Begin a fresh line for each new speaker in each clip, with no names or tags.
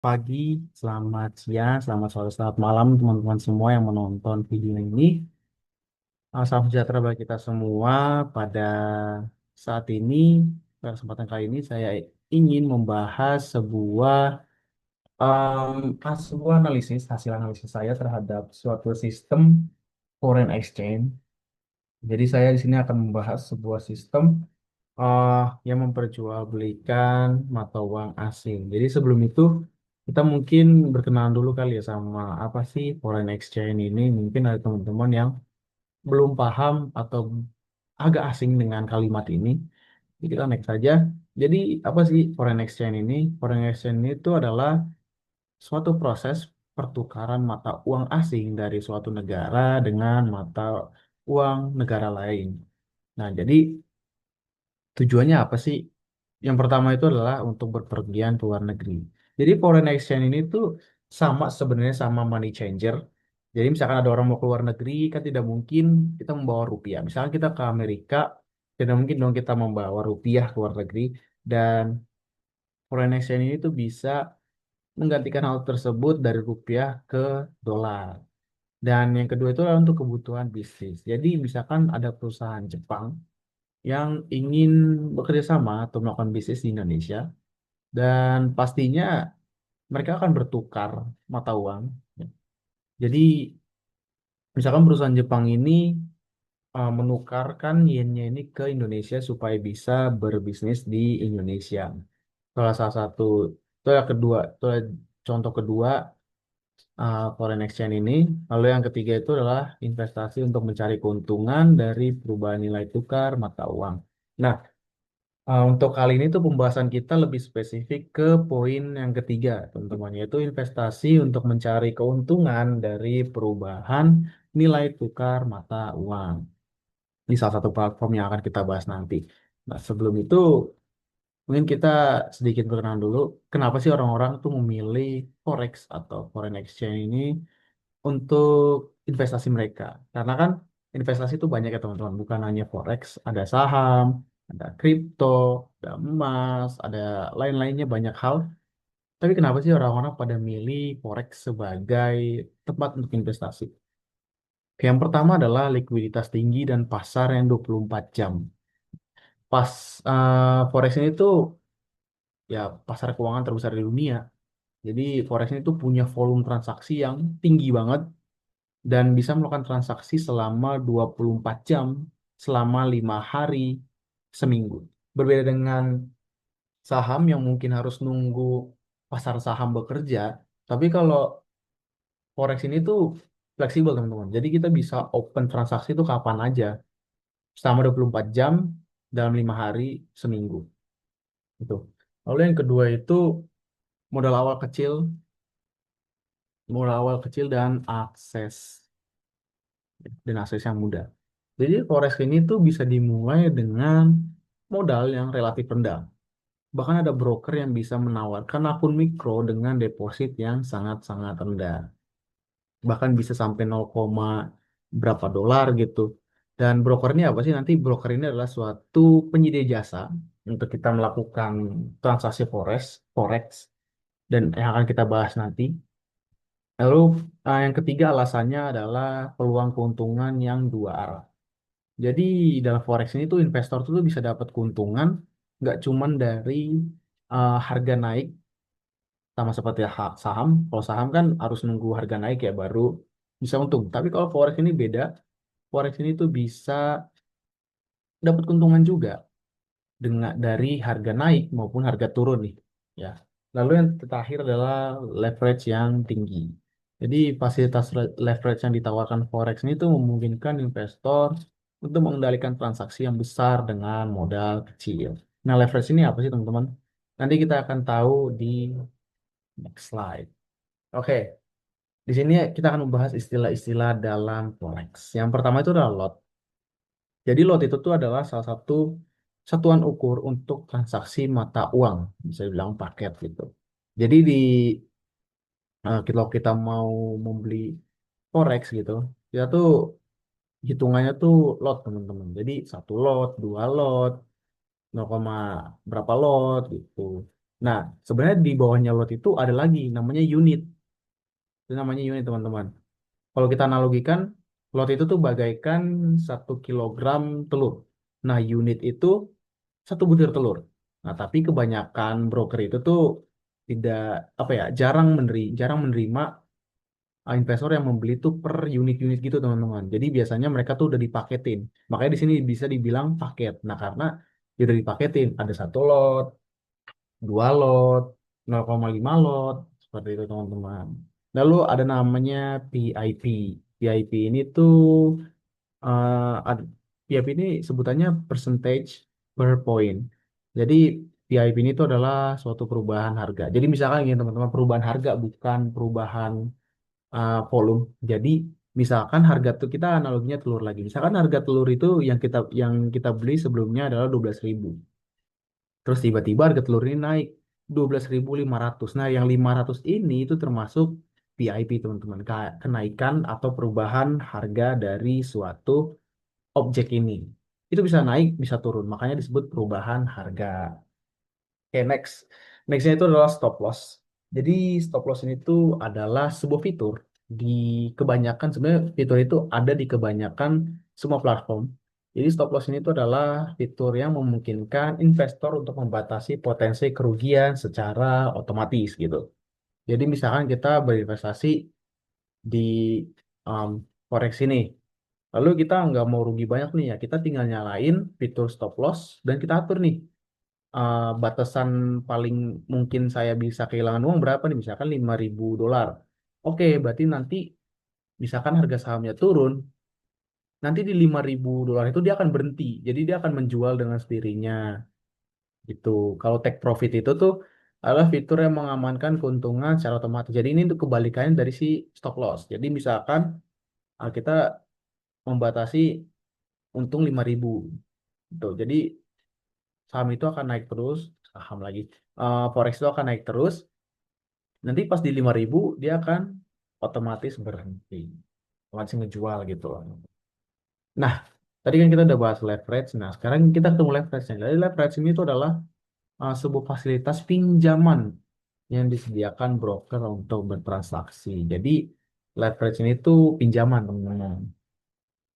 Pagi, selamat siang, selamat sore, selamat malam teman-teman semua yang menonton video ini. Salam sejahtera bagi kita semua. Pada saat ini, pada kesempatan kali ini saya ingin membahas sebuah analisis, hasil analisis saya terhadap suatu sistem foreign exchange. Jadi saya di sini akan membahas sebuah sistem eh, yang memperjualbelikan mata uang asing. Jadi sebelum itu kita mungkin berkenalan dulu kali ya sama apa sih foreign exchange ini. Mungkin ada teman-teman yang belum paham atau agak asing dengan kalimat ini. Jadi kita next saja. Jadi apa sih foreign exchange ini? Foreign exchange itu adalah suatu proses pertukaran mata uang asing dari suatu negara dengan mata uang negara lain. Nah, jadi tujuannya apa sih? Yang pertama itu adalah untuk berpergian ke luar negeri. Jadi foreign exchange ini tuh sama sebenarnya sama money changer. Jadi misalkan ada orang mau ke luar negeri, kan tidak mungkin kita membawa rupiah. Misalkan kita ke Amerika, tidak mungkin dong kita membawa rupiah ke luar negeri. Dan foreign exchange ini tuh bisa menggantikan hal tersebut dari rupiah ke dolar. Dan yang kedua itu adalah untuk kebutuhan bisnis. Jadi misalkan ada perusahaan Jepang yang ingin bekerja sama atau melakukan bisnis di Indonesia, dan pastinya mereka akan bertukar mata uang. Ya. Jadi, misalkan perusahaan Jepang ini menukarkan yennya ini ke Indonesia supaya bisa berbisnis di Indonesia. Salah satu, itu yang kedua, itu contoh kedua foreign exchange ini. Lalu yang ketiga itu adalah investasi untuk mencari keuntungan dari perubahan nilai tukar mata uang. Nah, untuk kali ini tuh pembahasan kita lebih spesifik ke poin yang ketiga, teman-teman, yaitu investasi untuk mencari keuntungan dari perubahan nilai tukar mata uang di salah satu platform yang akan kita bahas nanti. Nah, sebelum itu mungkin kita sedikit berkenalan dulu, kenapa sih orang-orang tuh memilih forex atau foreign exchange ini untuk investasi mereka. Karena kan investasi itu banyak ya teman-teman, bukan hanya forex, ada saham, ada kripto, ada emas, ada lain-lainnya banyak hal. Tapi kenapa sih orang-orang pada milih forex sebagai tempat untuk investasi? Yang pertama adalah likuiditas tinggi dan pasar yang 24 jam. Forex ini tuh ya pasar keuangan terbesar di dunia. Jadi forex ini tuh punya volume transaksi yang tinggi banget dan bisa melakukan transaksi selama 24 jam, selama 5 hari seminggu. Berbeda dengan saham yang mungkin harus nunggu pasar saham bekerja, tapi kalau forex ini tuh fleksibel teman-teman. Jadi kita bisa open transaksi itu kapan aja, selama 24 jam, dalam 5 hari seminggu. Itu. Lalu yang kedua itu modal awal kecil, dan akses yang mudah. Jadi forex ini tuh bisa dimulai dengan modal yang relatif rendah. Bahkan ada broker yang bisa menawarkan akun mikro dengan deposit yang sangat-sangat rendah. Bahkan bisa sampai 0, berapa dolar gitu. Dan broker ini apa sih? Nanti broker ini adalah suatu penyedia jasa untuk kita melakukan transaksi forex dan yang akan kita bahas nanti. Lalu yang ketiga alasannya adalah peluang keuntungan yang dua arah. Jadi dalam forex ini tuh investor tuh bisa dapat keuntungan nggak cuman dari harga naik sama seperti saham. Kalau saham kan harus nunggu harga naik ya baru bisa untung. Tapi kalau forex ini beda. Forex ini tuh bisa dapat keuntungan juga dengan dari harga naik maupun harga turun nih. Ya. Lalu yang terakhir adalah leverage yang tinggi. Jadi fasilitas leverage yang ditawarkan forex ini tuh memungkinkan investor untuk mengendalikan transaksi yang besar dengan modal kecil. Nah, leverage ini apa sih teman-teman? Nanti kita akan tahu di next slide. Oke, di sini kita akan membahas istilah-istilah dalam forex. Yang pertama itu adalah lot. Jadi lot itu tuh adalah salah satu satuan ukur untuk transaksi mata uang, bisa dibilang paket gitu. Jadi kalau kita mau membeli forex gitu, kita tuh hitungannya tuh lot teman-teman. Jadi satu lot, dua lot, 0, berapa lot gitu. Nah, sebenarnya di bawahnya lot itu ada lagi namanya unit. Itu namanya unit, teman-teman. Kalau kita analogikan, lot itu tuh bagaikan 1 kilogram telur. Nah, unit itu 1 butir telur. Nah, tapi kebanyakan broker itu tuh tidak apa ya, jarang menerima investor yang membeli tuh per unit-unit gitu, teman-teman. Jadi biasanya mereka tuh udah dipaketin. Makanya di sini bisa dibilang paket. Nah, karena dia udah dipaketin, ada 1 lot, 2 lot, 0,5 lot, seperti itu, teman-teman. Lalu ada namanya PIP. PIP ini tuh PIP ini sebutannya percentage per point. Jadi PIP ini tuh adalah suatu perubahan harga. Jadi misalkan gini, teman-teman, perubahan harga bukan perubahan volume. Jadi misalkan harga tuh, kita analoginya telur lagi. Misalkan harga telur itu yang kita beli sebelumnya adalah 12.000. Terus tiba-tiba harga telur ini naik 12.500. Nah, yang 500 ini itu termasuk PIP, teman-teman. Kenaikan atau perubahan harga dari suatu objek ini. Itu bisa naik, bisa turun. Makanya disebut perubahan harga. Oke, next. Nextnya itu adalah stop loss. Jadi stop loss ini tuh adalah sebuah fitur di kebanyakan, sebenarnya fitur itu ada di kebanyakan semua platform. Jadi stop loss ini tuh adalah fitur yang memungkinkan investor untuk membatasi potensi kerugian secara otomatis gitu. Jadi misalkan kita berinvestasi di um, forex ini, lalu kita nggak mau rugi banyak nih ya, kita tinggal nyalain fitur stop loss dan kita atur nih batasan paling mungkin saya bisa kehilangan uang berapa nih, misalkan $5.000. Oke, berarti nanti misalkan harga sahamnya turun, nanti di $5.000 itu dia akan berhenti. Jadi dia akan menjual dengan sendirinya gitu. Kalau take profit itu tuh adalah fitur yang mengamankan keuntungan secara otomatis. Jadi ini untuk kebalikannya dari si stop loss. Jadi misalkan kita membatasi untung 5.000 gitu. Jadi saham itu akan naik terus, saham lagi. Forex itu akan naik terus. Nanti pas di 5.000 dia akan otomatis berhenti. Otomatis ngejual gitu loh. Nah, tadi kan kita udah bahas leverage. Nah, sekarang kita ketemu leverage-nya. Jadi leverage ini itu adalah sebuah fasilitas pinjaman yang disediakan broker untuk bertransaksi. Jadi leverage ini tuh pinjaman, teman-teman.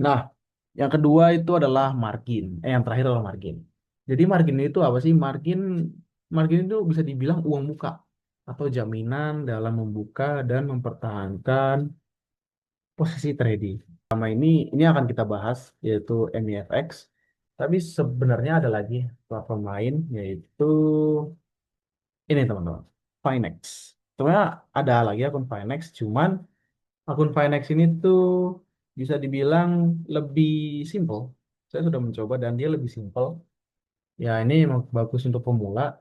Nah, yang kedua itu adalah margin. Yang terakhir adalah margin. Jadi margin itu apa sih? Margin itu bisa dibilang uang muka atau jaminan dalam membuka dan mempertahankan posisi trading. Sama ini akan kita bahas yaitu MEFX. Tapi sebenarnya ada lagi platform lain yaitu ini, teman-teman. Finex. Sebenarnya ada lagi akun Finex, cuman akun Finex ini tuh bisa dibilang lebih simple. Saya sudah mencoba dan dia lebih simple. Ya, ini emang bagus untuk pemula,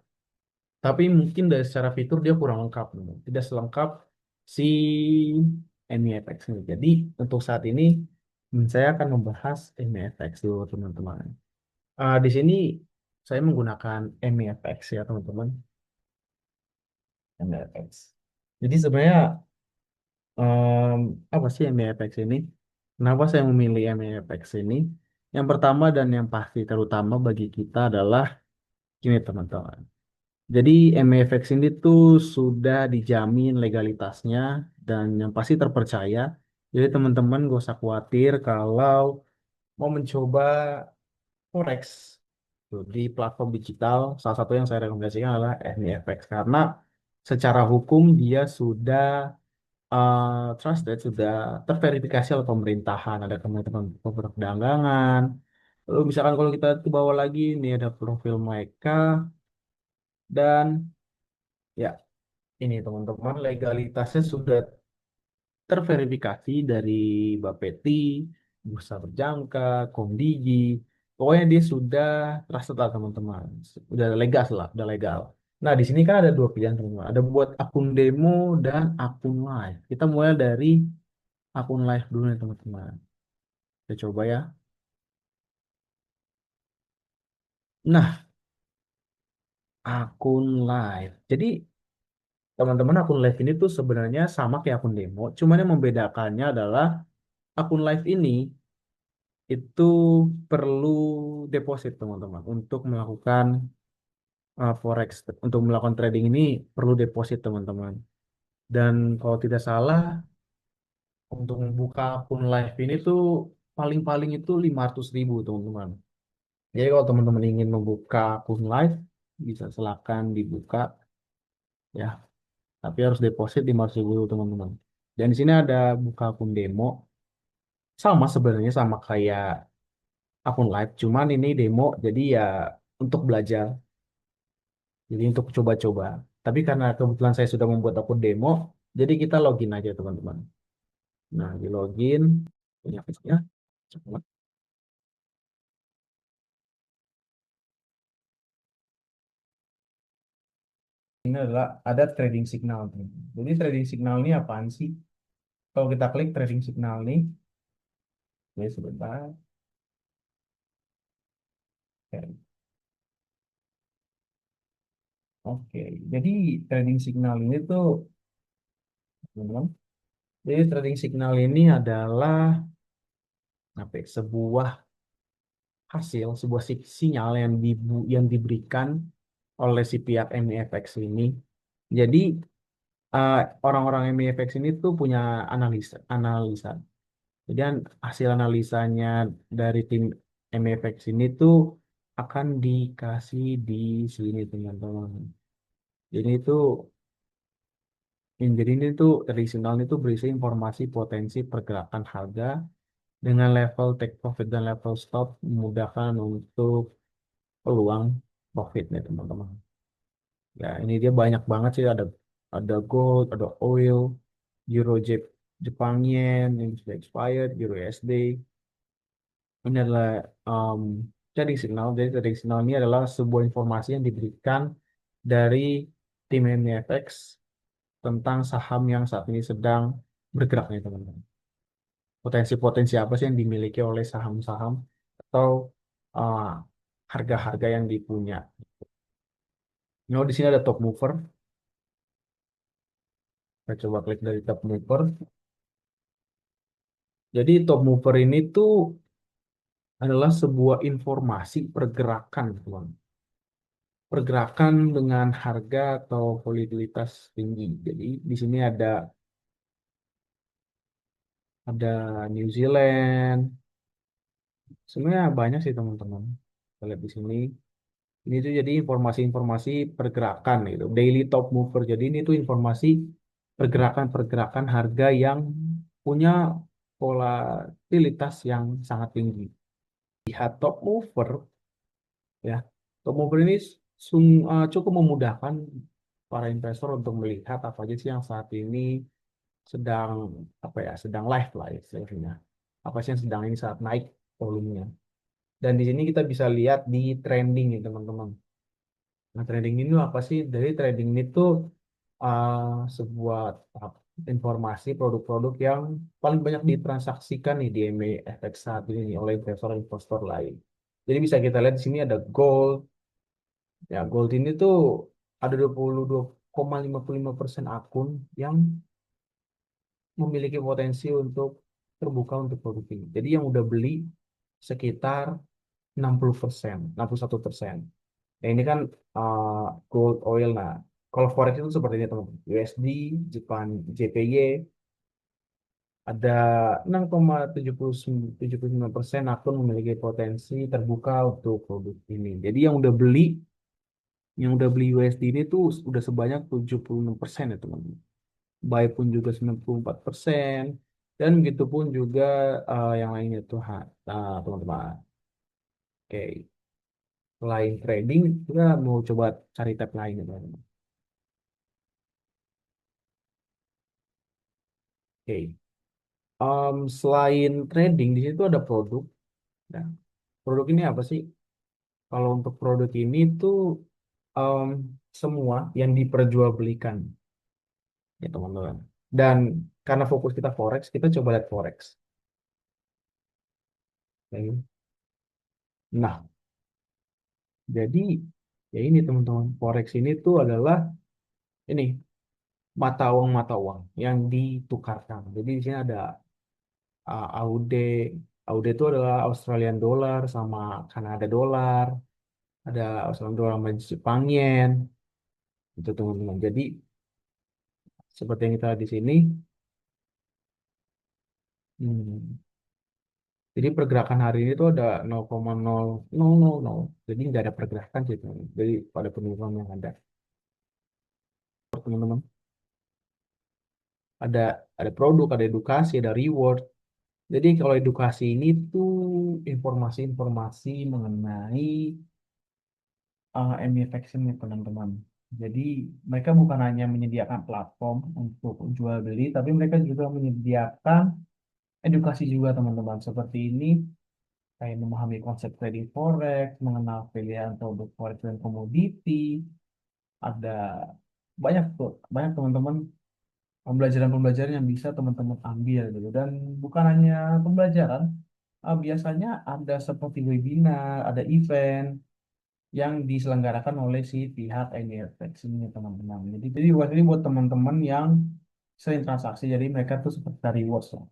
tapi mungkin dari secara fitur dia kurang lengkap, teman. Tidak selengkap si MEFX ini. Jadi untuk saat ini saya akan membahas MEFX dulu, teman-teman. Di sini saya menggunakan MEFX ya, teman-teman. MEFX. Jadi sebenarnya em, apa sih MEFX ini? Kenapa saya memilih MEFX ini? Yang pertama dan yang pasti terutama bagi kita adalah gini, teman-teman. Jadi MEFX ini tuh sudah dijamin legalitasnya dan yang pasti terpercaya. Jadi teman-teman gak usah khawatir kalau mau mencoba forex tuh, di platform digital. Salah satu yang saya rekomendasikan adalah MEFX karena secara hukum dia sudah trusted, sudah terverifikasi oleh pemerintahan, ada Kementerian Perdagangan. Lalu misalkan kalau kita ke bawah lagi, ini ada profil mereka dan ya ini, teman-teman, legalitasnya sudah terverifikasi dari Bapeti, Bursa Berjangka, Komdigi. Pokoknya dia sudah trusted lah, teman-teman. Udah legal lah, udah legal. Nah, di sini kan ada dua pilihan, teman-teman. Ada buat akun demo dan akun live. Kita mulai dari akun live dulu nih, teman-teman. Kita coba ya. Nah, akun live. Jadi, teman-teman, akun live ini tuh sebenarnya sama kayak akun demo. Cuman yang membedakannya adalah akun live ini itu perlu deposit, teman-teman, untuk melakukan forex untuk melakukan trading ini perlu deposit teman-teman. Dan kalau tidak salah untuk membuka akun live ini tuh paling-paling itu 500.000 teman-teman. Jadi kalau teman-teman ingin membuka akun live bisa silakan dibuka ya, tapi harus deposit 500.000 teman-teman. Dan di sini ada buka akun demo, sama sebenarnya sama kayak akun live, cuman ini demo jadi ya untuk belajar, jadi untuk coba-coba. Tapi karena kebetulan saya sudah membuat akun demo, jadi kita login aja teman-teman. Nah, di login, punya ya. Ini adalah ada trading signal. Teman-teman. Jadi trading signal ini apaan sih? Kalau kita klik trading signal nih, ya sebentar. Oke, oke. Jadi trading signal ini tuh, teman-teman. Jadi trading signal ini adalah apa ya, sebuah hasil, sebuah sinyal yang diberikan oleh si pihak MEFX ini. Jadi eh, orang-orang MEFX ini tuh punya analisa, analisa. Jadi hasil analisanya dari tim MEFX ini tuh akan dikasih di sini teman-teman. Jadi itu, jadi ini tuh tradisional itu berisi informasi potensi pergerakan harga dengan level take profit dan level stop memudahkan untuk peluang profit nih teman-teman. Ya ini dia banyak banget sih, ada gold, ada oil, euro Jepang yen yang sudah expired, euro USD. Ini adalah um, trading signal. Jadi trading signal ini adalah sebuah informasi yang diberikan dari tim NFX tentang saham yang saat ini sedang bergerak nih teman-teman. Potensi-potensi apa sih yang dimiliki oleh saham-saham atau uh, harga-harga yang dipunya. Nah, di sini ada top mover. Kita coba klik dari top mover. Jadi top mover ini tuh adalah sebuah informasi pergerakan, teman. Pergerakan dengan harga atau volatilitas tinggi. Jadi di sini ada New Zealand. Sebenarnya banyak sih teman-teman. Kita lihat di sini. Ini tuh jadi informasi-informasi pergerakan gitu. Daily top mover. Jadi ini tuh informasi pergerakan-pergerakan harga yang punya volatilitas yang sangat tinggi. Lihat top mover ya. Top mover ini cukup memudahkan para investor untuk melihat apa aja sih yang saat ini sedang apa ya, sedang live lah ya istilahnya. Apa sih yang sedang ini saat naik volumenya. Dan di sini kita bisa lihat di trending nih teman-teman. Nah, trading ini apa sih? Dari trading itu uh, sebuah informasi produk-produk yang paling banyak ditransaksikan nih di MEFX saat ini nih oleh investor-investor lain. Jadi bisa kita lihat di sini ada gold. Ya, gold ini tuh ada 22,55% akun yang memiliki potensi untuk terbuka untuk produk ini. Jadi yang udah beli sekitar 60%, 61%. Nah, ini kan uh, gold oil. Nah, kalau forex itu seperti ini teman-teman. USD, Jepang, JPY ada 6,79% akun memiliki potensi terbuka untuk produk ini. Jadi yang udah beli USD ini tuh udah sebanyak 76% ya teman-teman. Buy pun juga 94%. Dan begitu pun juga yang lainnya tuh teman-teman. Oke, selain trading, kita mau coba cari tab lain ya teman-teman. Oke. Selain trading, di situ ada produk. Nah, produk ini apa sih? Kalau untuk produk ini tuh em, semua yang diperjualbelikan, ya teman-teman. Dan karena fokus kita forex, kita coba lihat forex. Oke. Nah, jadi ya ini teman-teman, forex ini tuh adalah ini mata uang yang ditukarkan. Jadi di sini ada AUD. AUD itu adalah Australian dollar sama Kanada dollar. ada usulan orang Jepangien, itu teman-teman. Jadi seperti yang kita lihat di sini, hmm, jadi pergerakan hari ini tuh ada 0,0000. Jadi nggak ada pergerakan sih teman. Jadi pada penurunan yang ada, teman-teman. Ada ada produk, ada edukasi, ada reward. Jadi kalau edukasi ini tuh informasi-informasi mengenai ME vaksin nih teman-teman. Jadi mereka bukan hanya menyediakan platform untuk jual beli, tapi mereka juga menyediakan edukasi juga teman-teman. Seperti ini, kayak memahami konsep trading forex, mengenal pilihan produk forex dan komoditi, ada banyak tuh, banyak teman-teman pembelajaran-pembelajaran yang bisa teman-teman ambil gitu. Dan bukan hanya pembelajaran, biasanya ada seperti webinar, ada event yang diselenggarakan oleh si pihak NFX ini teman-teman. Jadi buat ini buat teman-teman yang sering transaksi, jadi mereka tuh seperti rewards lah.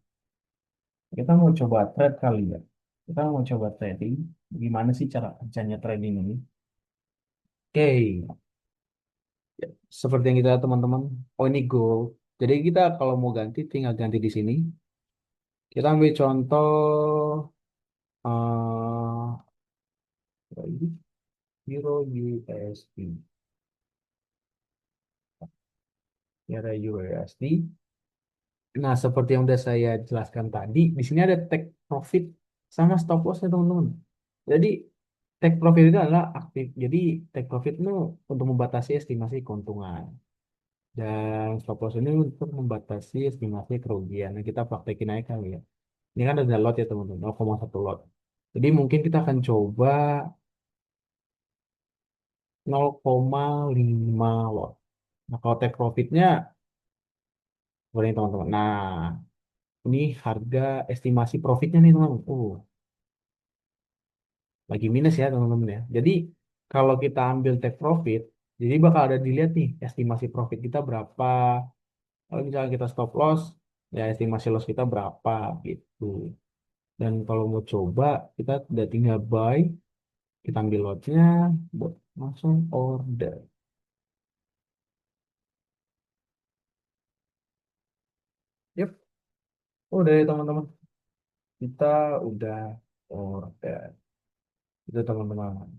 Kita mau coba trade kali ya. Kita mau coba trading. Gimana sih cara kerjanya trading ini? Oke, seperti yang kita lihat teman-teman. Oh ini gold. Jadi kita kalau mau ganti tinggal ganti di sini. Kita ambil contoh Euro USD. Euro USD. Nah, seperti yang udah saya jelaskan tadi, di sini ada take profit sama stop loss ya teman-teman. Jadi take profit itu adalah aktif. Jadi take profit itu untuk membatasi estimasi keuntungan. Dan stop loss ini untuk membatasi estimasi kerugian. Nah, kita praktekin aja kali ya. Ini kan ada lot ya teman-teman, 0,1 lot. Jadi mungkin kita akan coba 0,5 lot. Nah, kalau take profitnya, boleh teman-teman. Nah, ini harga estimasi profitnya nih teman-teman. Lagi minus ya teman-teman ya. Jadi kalau kita ambil take profit, jadi bakal ada dilihat nih estimasi profit kita berapa. Kalau misalnya kita stop loss, ya estimasi loss kita berapa gitu. Dan kalau mau coba, kita udah tinggal buy, kita ambil lotnya, buat langsung order. Yep, udah ya teman-teman. Kita udah order. Itu teman-teman.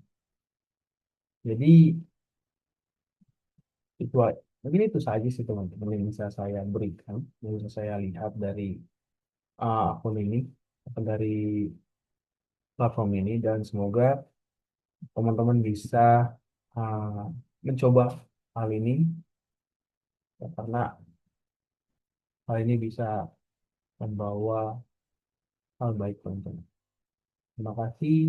Jadi itu mungkin itu saja sih teman-teman yang bisa saya berikan, yang bisa saya lihat dari akun ini atau dari platform ini, dan semoga teman-teman bisa uh, mencoba hal ini ya, karena hal ini bisa membawa hal baik teman-teman. Terima kasih.